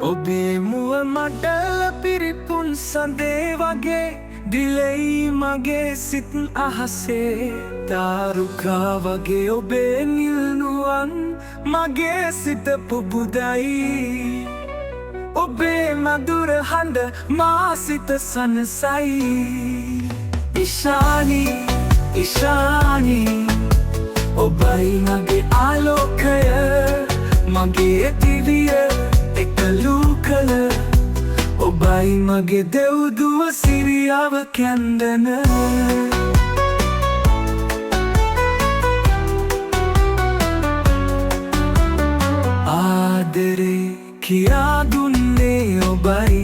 ඔබේ මුව මඩල පිරිපුන් සඳේ වගේ දිලෙයි මගේ සිත් අහසේ තාරුකා වගේ ඔබේ නිල්නුවන් මගේ සිත පුබුදයි ඔබේ මధుර හඬ මා සිත සනසයි ඉෂානි ඉෂානි ඔබයි මගේ ආලෝකය මගේ දිවිය එකලු කළ ඔබයි මගේ දෙව්දුව සිරියාව කැන්දන ආදරේ කියා දුන්නේ ඔබයි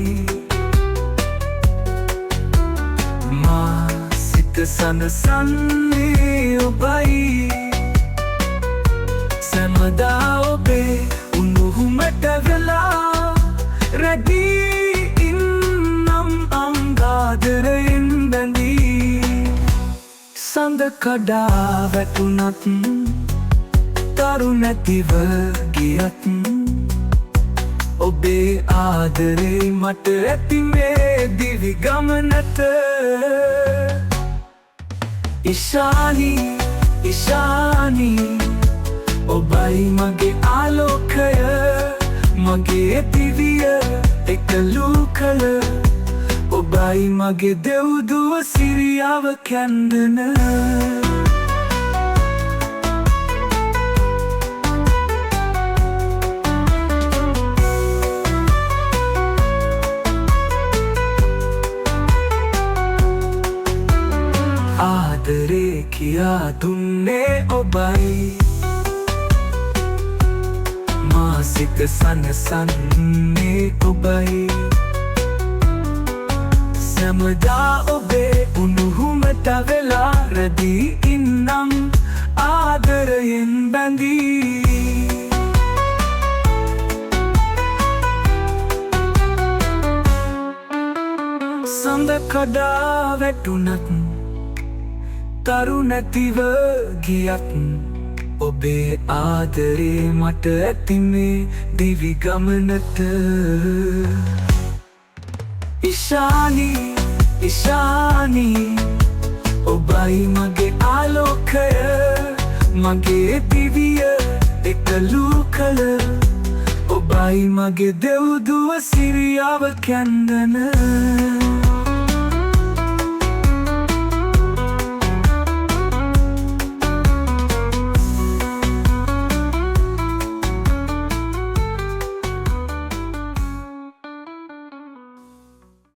මා සිත සනසන්නේ ඔබයි සැමදා ඔබේ උණුහුමට වෙලා රැඳී ඉන්නම් අංගාදරයෙන් බැඳී සඳ කඩා වැටුණත් තරු නැතිව ගියත් ඔබේ ආදරේ මට ඇති මේ දිවි ගමනට ඉෂානි ඉෂානි ඔබයි මගේ ආලෝකය මගේ දිවිය එකලු කළ ඔබයි මගේ දෙව්දුව සිරියාව කැන්දන ආදරේ කියා දුන්නේ ඔබයි මා සිත සනසන්නේ ඔබයි සැමදා ඔබේ උණුහුමට වෙලා රැඳී ඉන්නම් ආදරයෙන් බැඳී සඳ කඩා වැටුණත් තරු නැතිව ගියත් ඔබේ ආදරේ මට ඇති මේ දිවි ගමනට ඉෂානි ඉෂානි ඔබයි මගේ ආලෝකය මගේ දිවිය එකලු කළ ඔබයි මගේ දෙව්දුව සිරියාව කැන්දන